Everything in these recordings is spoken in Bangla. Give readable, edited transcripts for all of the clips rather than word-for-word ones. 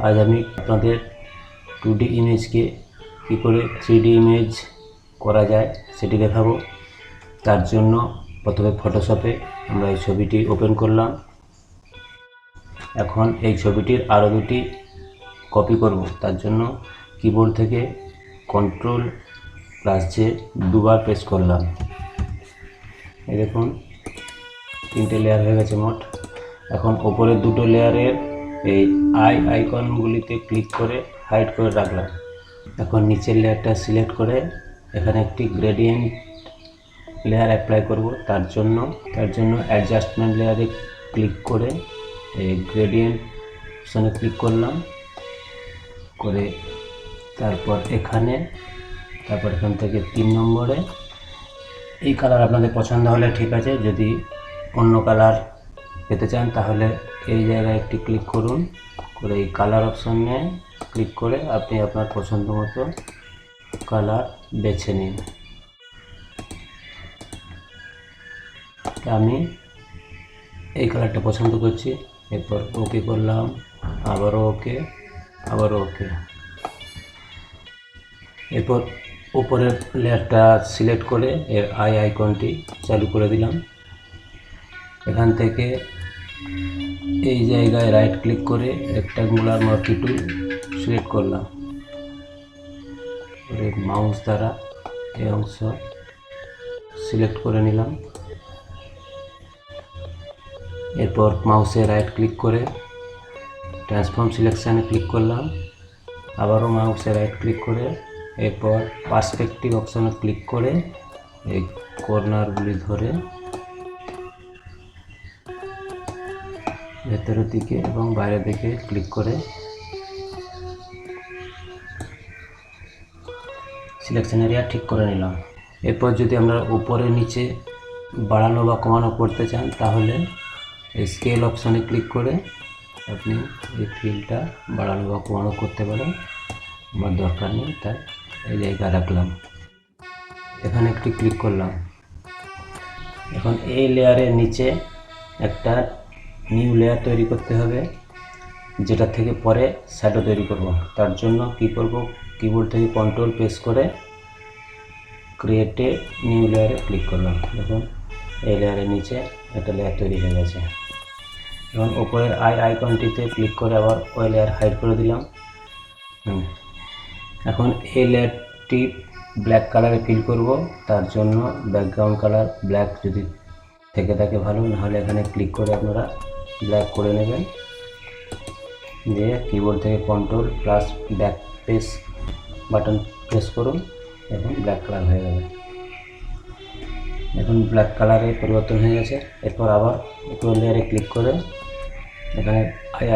আজ আমি আপনাদের 2D ইমেজকে কী করে 3D ইমেজ করা যায় সেটি দেখাবো। তার জন্য প্রথমে ফটোশপে আমরা এই ছবিটি ওপেন করলাম। এখন এই ছবিটির আরও দুটি কপি করব। তার জন্য কিবোর্ড থেকে Ctrl+J দুবার প্রেস করলাম। এই দেখুন 3টে লেয়ার হয়ে গেছে মোট। এখন ওপরের দুটো লেয়ারের এই আইকনগুলিতে ক্লিক করে হাইড করে রাখলাম। এখন নিচের লেয়ারটা সিলেক্ট করে এখানে একটি গ্রেডিয়েন্ট লেয়ার অ্যাপ্লাই করব। তার জন্য অ্যাডজাস্টমেন্ট লেয়ারে ক্লিক করে এই গ্রেডিয়েন্ট অপশনে ক্লিক করলাম করে তারপর এখান থেকে 3 নম্বরে এই কালার আপনাদের পছন্দ হলে ঠিক আছে, যদি অন্য কালার পেতে চান তাহলে এই জায়গায় একটি ক্লিক করুন, করে এই কালার অপশনে ক্লিক করে আপনি আপনার পছন্দ মতো কালার বেছে নিন। আমি এই কালারটা পছন্দ করছি। এরপর ওকে করলাম, আবারও ওকে। এরপর উপরের লেয়ারটা সিলেক্ট করে এর আইকনটি চালু করে দিলাম। এখান থেকে এই জায়গায় রাইট ক্লিক করে রেক্ট্যাঙ্গুলার মার্কি টুল সিলেক্ট করলাম, মাউস দ্বারা এই অংশ সিলেক্ট করে নিলাম। এরপর মাউসে রাইট ক্লিক করে ট্রান্সফর্ম সিলেকশানে ক্লিক করলাম, আবারও মাউসে রাইট ক্লিক করে এরপর পার্সপেক্টিভ অপশানে ক্লিক করে এই কর্নারগুলি ধরে ভেতরের দিকে এবং বাইরের দিকে ক্লিক করে সিলেকশন এরিয়া ঠিক করে নিলাম। এরপর যদি আমরা উপরে নিচে বাড়ানো বা কমানো করতে চান তাহলে এই স্কেল অপশানে ক্লিক করে আপনি এই ফিলটা বাড়ানো বা কমানো করতে পারেন। আমার দরকার নেই তাই এই জায়গায় রাখলাম। এখানে একটি ক্লিক করলাম। এখন এই লেয়ারের নিচে একটা নিউ লেয়ার তৈরি করতে হবে, যেটা থেকে পরে শ্যাডো তৈরি করব। তার জন্য কি করব, কিবোর্ড থেকে কন্ট্রোল প্রেস করে ক্রিয়েটে নিউ লেয়ারে ক্লিক করলাম। দেখুন এই লেয়ারের নিচে একটা লেয়ার তৈরি হয়ে গেছে। এবং উপরের আইকনটিতে ক্লিক করে আবার ওই লেয়ার হাইড করে দিলাম। এখন এই লেয়ারটি ব্ল্যাক কালারে ফিল করব। তার জন্য ব্যাকগ্রাউন্ড কালার ব্ল্যাক যদি থেকে থাকে ভালো, নাহলে এখানে ক্লিক করে আপনারা ব্ল্যাক করে নেবেন। দিয়ে কিবোর্ড থেকে Ctrl+ব্যাক বাটন প্রেস করুন, এখন ব্ল্যাক কালার হয়ে যাবে। এখন ব্ল্যাক কালারে পরিবর্তন হয়ে গেছে। এরপর আবার উপর লেয়ারে ক্লিক করে এখানে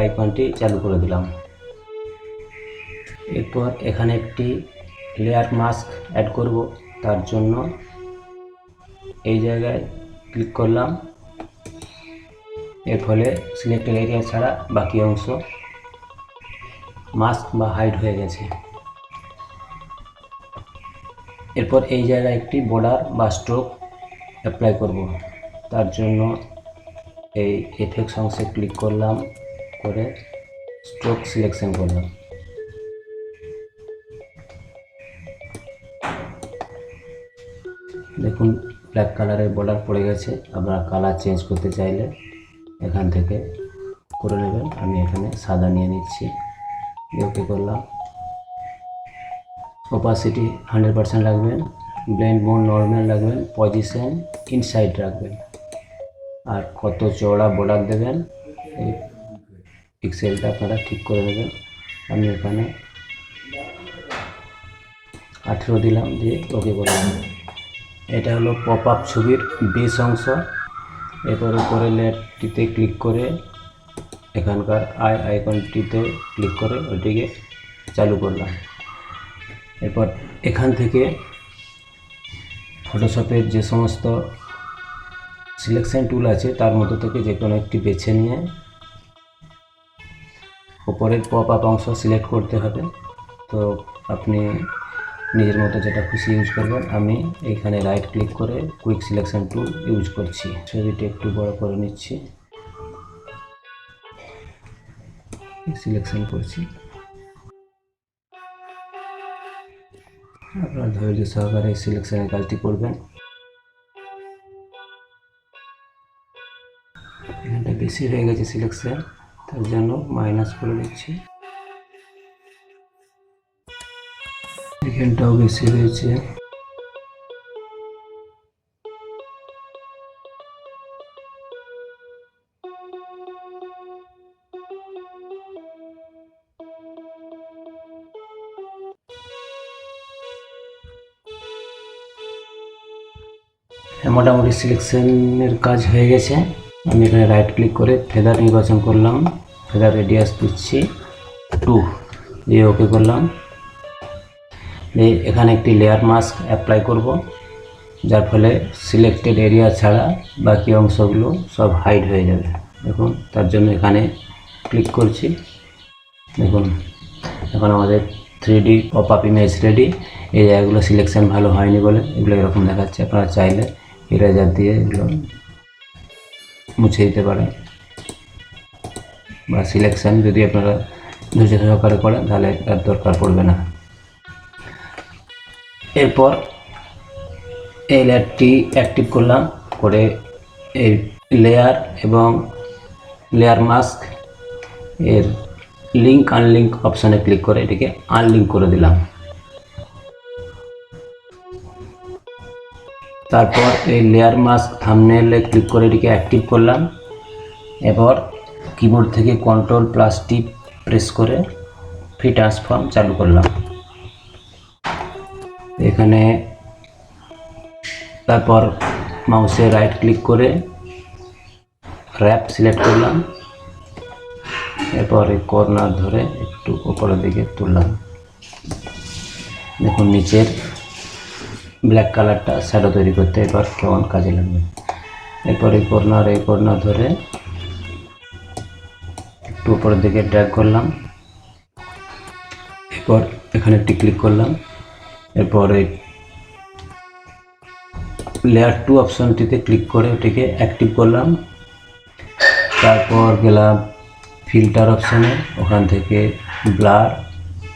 আইকনটি চালু করে দিলাম। এরপর এখানে একটি লেয়ার মাস্ক অ্যাড করব। তার জন্য এই জায়গায় ক্লিক করলাম। এর ফলে সিলেক্টেড এরিয়া ছাড়া বাকি অংশ মাস্ক বা হাইড হয়ে গেছে। এরপর এই জায়গায় একটি বর্ডার বা স্ট্রোক অ্যাপ্লাই করব। তার জন্য এই এফেক্টস অংশে ক্লিক করলাম, করে স্ট্রোক সিলেকশন করলাম। দেখুন ব্ল্যাক কালারের বর্ডার পড়ে গেছে। আপনারা কালার চেঞ্জ করতে চাইলে এখান থেকে করে নেবেন। আমি এখানে সাদা নিয়ে নিচ্ছি, ওকে করলাম। ওপাসিটি 100% রাখবেন, ব্লেন্ড মোড নর্মাল রাখবেন, পজিশন ইনসাইড রাখবেন, আর কত চওড়া বর্ডার দেবেন এই পিক্সেলটা আপনারা ঠিক করে নেবেন। আমি এখানে 18 দিলাম, দিয়ে ওকে করলাম। এটা হলো পপ আপ ছবির বেস অংশ। এরপর উপরে লেয়ারটিতে ক্লিক করে এখানকার আইকনটিতে ক্লিক করে ওইটিকে চালু করলাম। এরপর এখান থেকে ফটোশপের যে সমস্ত সিলেকশন টুল আছে তার মধ্যে থেকে যে কোনো একটি বেছে নিয়ে উপরের পপ আপ অংশ সিলেক্ট করতে হবে। তো আপনি নিজের মতো যেটা খুশি ইউজ করবেন। আমি এইখানে রাইট ক্লিক করে কুইক সিলেকশন টুল ইউজ করছি। ছবিটি একটু বড় করে নিচ্ছি। সিলেকশন করছি। আপনারা ধৈর্য সহকারে এই সিলেকশনের কাজটি করবেন। এখানটা বেশি হয়ে গেছে সিলেকশন, তার জন্য মাইনাস করে দিচ্ছি। এখানটাও বেশি হয়েছে। মোটামুটি সিলেকশনের কাজ হয়ে গেছে। আমি এখানে রাইট ক্লিক করে ফেদার নির্বাচন করলাম, ফেদার রেডিয়াস দিচ্ছি 2 দিয়ে ওকে করলাম। এখানে একটি লেয়ার মাস্ক অ্যাপ্লাই করব, যার ফলে সিলেক্টেড এরিয়া ছাড়া বাকি অংশগুলো সব হাইড হয়ে যাবে। দেখুন, তার জন্য এখানে ক্লিক করছি। দেখুন, এখন আমাদের 3D pop up image ready. এই জায়গাগুলো সিলেকশন ভালো হয়নি বলে এগুলো এরকম দেখাচ্ছে। আপনারা চাইলে ইরেজার দিয়ে এগুলো মুছে দিতে পারেন, বা সিলেকশন যদি আপনারা ধৈর্য সহকারে করেন তাহলে তার দরকার পড়বে না। এরপর এই লেয়ারটি অ্যাক্টিভ করলাম, করে এই লেয়ার এবং লেয়ার মাস্ক এর লিঙ্ক আনলিঙ্ক অপশানে ক্লিক করে এটিকে আনলিঙ্ক করে দিলাম। তারপর এই লেয়ার মাস্ক থাম্বনেইলে ক্লিক করে এটিকে অ্যাক্টিভ করলাম। এরপর কিবোর্ড থেকে Ctrl+T প্রেস করে ফ্রি ট্রান্সফর্ম চালু করলাম। এখানে তারপর মাউসে রাইট ক্লিক করে র্যাপ সিলেক্ট করলাম। এরপর এই কর্নার ধরে একটু উপরের দিকে তুললাম। দেখুন, নিচের ব্ল্যাক কালারটা শ্যাডো তৈরি করতে এবার কেমন কাজে লাগবে। এরপর এই কর্নার ধরে একটু উপরের দিকে ড্র্যাগ করলাম। এরপর এখানে একটি ক্লিক করলাম। এরপর এই লেয়ার 2 অপশনটিতে ক্লিক করে এটিকে অ্যাক্টিভ করলাম। তারপর গেলাম ফিল্টার অপশানে, ওখান থেকে ব্লার,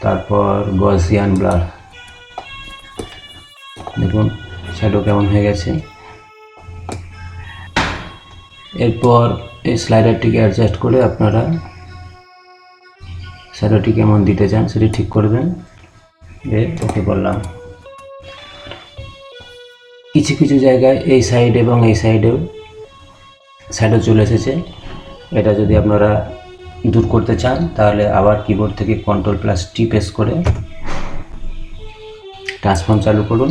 তারপর গসিয়ান ব্লার। দেখুন শ্যাডো কেমন হয়ে গেছে। এরপর এই স্লাইডারটিকে অ্যাডজাস্ট করে আপনারা শ্যাডোটি কেমন দিতে চান সেটি ঠিক করবেন। ওকে করলাম। কিছু কিছু জায়গায় এই সাইড এবং এই সাইডেও শ্যাডো চলে এসেছে। এটা যদি আপনারা দূর করতে চান তাহলে আবার কিবোর্ড থেকে Ctrl+T প্রেস করে ট্রান্সফর্ম চালু করুন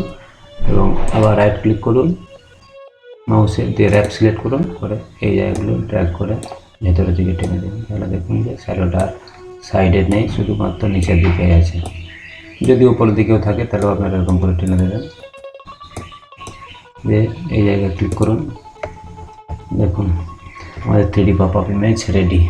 এবং আবার রাইট ক্লিক করুন, মাউসে দিয়ে র্যাপ সিলেক্ট করুন, করে এই জায়গাগুলো ড্র্যাগ করে ভেতরের দিকে টেনে দিন। তাহলে দেখুন যে শ্যাডোটা সাইডে নেই, শুধুমাত্র নিচের দিকে আছে। যদি উপরের দিকেও থাকে তাহলেও আপনারা এরকম করে টেনে দেবেন। দিয়ে এই জায়গায় ক্লিক করুন। দেখুন আমাদের 3D pop up image ready.